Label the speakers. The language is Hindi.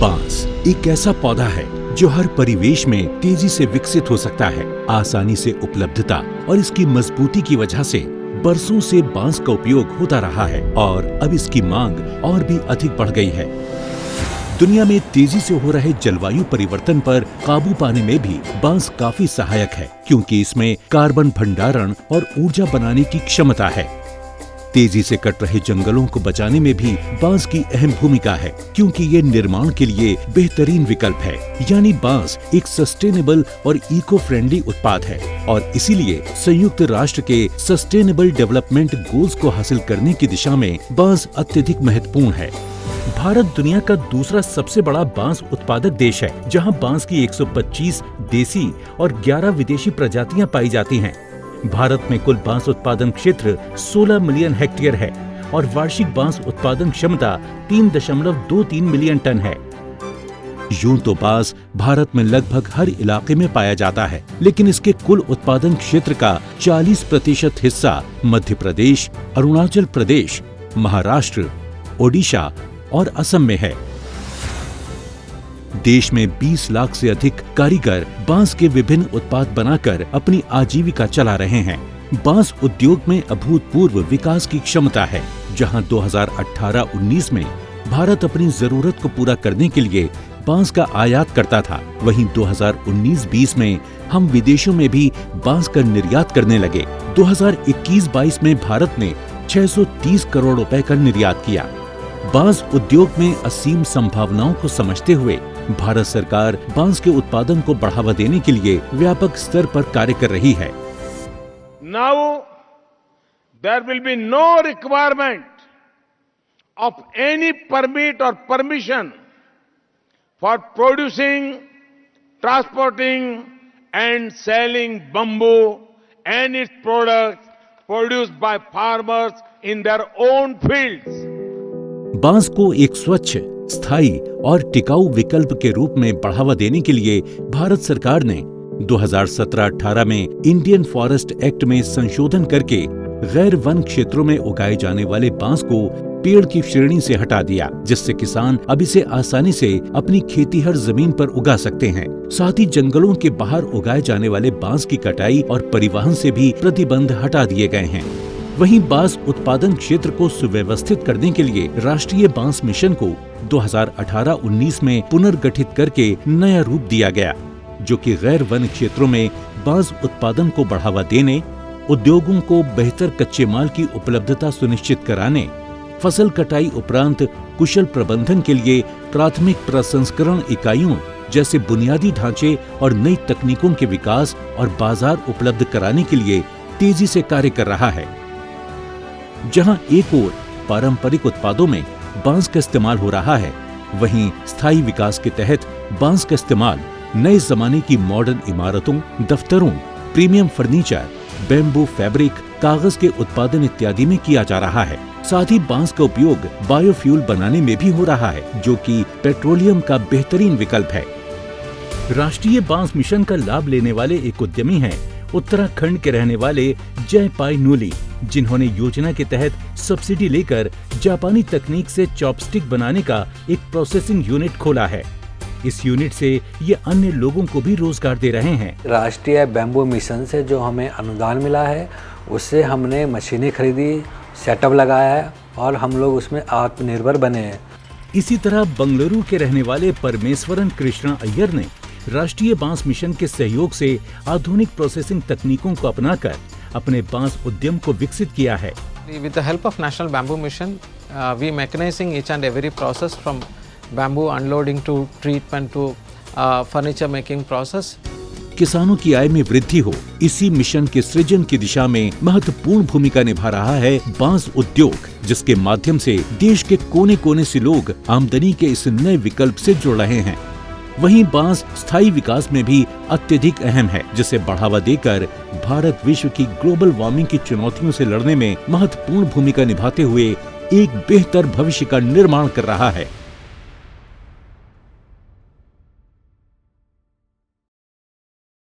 Speaker 1: बांस एक ऐसा पौधा है जो हर परिवेश में तेजी से विकसित हो सकता है। आसानी से उपलब्धता और इसकी मजबूती की वजह से बरसों से बांस का उपयोग होता रहा है और अब इसकी मांग और भी अधिक बढ़ गई है। दुनिया में तेजी से हो रहे जलवायु परिवर्तन पर काबू पाने में भी बांस काफी सहायक है, क्योंकि इसमें कार्बन भंडारण और ऊर्जा बनाने की क्षमता है। तेजी से कट रहे जंगलों को बचाने में भी बांस की अहम भूमिका है, क्योंकि ये निर्माण के लिए बेहतरीन विकल्प है। यानी बांस एक सस्टेनेबल और इको फ्रेंडली उत्पाद है और इसीलिए संयुक्त राष्ट्र के सस्टेनेबल डेवलपमेंट गोल्स को हासिल करने की दिशा में बांस अत्यधिक महत्वपूर्ण है। भारत दुनिया का दूसरा सबसे बड़ा बांस उत्पादक देश है, जहां बांस की 125 देसी और 11 विदेशी प्रजातियां पाई जाती हैं। भारत में कुल बांस उत्पादन क्षेत्र 16 मिलियन हेक्टेयर है और वार्षिक बांस उत्पादन क्षमता 3.23 मिलियन टन है। यूं तो बांस भारत में लगभग हर इलाके में पाया जाता है, लेकिन इसके कुल उत्पादन क्षेत्र का 40% हिस्सा मध्य प्रदेश, अरुणाचल प्रदेश, महाराष्ट्र, ओडिशा और असम में है। देश में 20 लाख से अधिक कारीगर बांस के विभिन्न उत्पाद बनाकर अपनी आजीविका चला रहे हैं। बांस उद्योग में अभूतपूर्व विकास की क्षमता है, जहां 2018-19 में भारत अपनी जरूरत को पूरा करने के लिए बांस का आयात करता था। वहीं 2019-20 में हम विदेशों में भी बांस का निर्यात करने लगे। 2021-22 में भारत ने 630 करोड़ रुपए का निर्यात किया। बांस उद्योग में असीम संभावनाओं को समझते हुए भारत सरकार बांस के उत्पादन को बढ़ावा देने के लिए व्यापक स्तर पर कार्य कर रही है।
Speaker 2: Now there will be no requirement of any permit or permission for producing, transporting and selling bamboo and its products produced by farmers in their own fields.
Speaker 1: बांस को एक स्वच्छ, स्थायी और टिकाऊ विकल्प के रूप में बढ़ावा देने के लिए भारत सरकार ने 2017-18 में इंडियन फॉरेस्ट एक्ट में संशोधन करके गैर वन क्षेत्रों में उगाए जाने वाले बांस को पेड़ की श्रेणी से हटा दिया, जिससे किसान अब इसे आसानी से अपनी खेतीहर जमीन पर उगा सकते हैं। साथ ही जंगलों के बाहर उगाए जाने वाले बांस की कटाई और परिवहन से भी प्रतिबंध हटा दिए गए हैं। वहीं बांस उत्पादन क्षेत्र को सुव्यवस्थित करने के लिए राष्ट्रीय बांस मिशन को 2018-19 में पुनर्गठित करके नया रूप दिया गया, जो कि गैर वन क्षेत्रों में बांस उत्पादन को बढ़ावा देने, उद्योगों को बेहतर कच्चे माल की उपलब्धता सुनिश्चित कराने, फसल कटाई उपरांत कुशल प्रबंधन के लिए प्राथमिक प्रसंस्करण इकाइयों जैसे बुनियादी ढांचे और नई तकनीकों के विकास और बाजार उपलब्ध कराने के लिए तेजी से कार्य कर रहा है। जहां एक ओर पारंपरिक उत्पादों में बांस का इस्तेमाल हो रहा है, वहीं स्थायी विकास के तहत बांस का इस्तेमाल नए जमाने की मॉडर्न इमारतों, दफ्तरों, प्रीमियम फर्नीचर, बैम्बू फैब्रिक, कागज के उत्पादन इत्यादि में किया जा रहा है। साथ ही बांस का उपयोग बायोफ्यूल बनाने में भी हो रहा है, जो कि पेट्रोलियम का बेहतरीन विकल्प है। राष्ट्रीय बांस मिशन का लाभ लेने वाले एक उद्यमी हैं उत्तराखंड के रहने वाले जयपाई नूली, जिन्होंने योजना के तहत सब्सिडी लेकर जापानी तकनीक से चॉपस्टिक बनाने का एक प्रोसेसिंग यूनिट खोला है। इस यूनिट से ये अन्य लोगों को भी रोजगार दे रहे हैं।
Speaker 3: राष्ट्रीय बैम्बू मिशन से जो हमें अनुदान मिला है, उससे हमने मशीनें खरीदी, सेटअप लगाया है और हम लोग उसमें आत्मनिर्भर बने हैं।
Speaker 1: इसी तरह बंगलुरु के रहने वाले परमेश्वरन कृष्णा अय्यर ने राष्ट्रीय बांस मिशन के सहयोग से आधुनिक प्रोसेसिंग तकनीकों को अपनाकर अपने बांस उद्यम को विकसित किया है।
Speaker 4: With the help of National Bamboo Mission, we mechanizing each and every process from bamboo unloading to treatment to furniture making process.
Speaker 1: किसानों की आय में वृद्धि हो, इसी मिशन के सृजन की दिशा में महत्वपूर्ण भूमिका निभा रहा है बांस उद्योग, जिसके माध्यम से देश के कोने कोने से लोग आमदनी के इस नए विकल्प से जुड़ रहे हैं। वहीं बांस स्थायी विकास में भी अत्यधिक अहम है, जिसे बढ़ावा देकर भारत विश्व की ग्लोबल वार्मिंग की चुनौतियों से लड़ने में महत्वपूर्ण भूमिका निभाते हुए एक बेहतर भविष्य का निर्माण कर रहा है।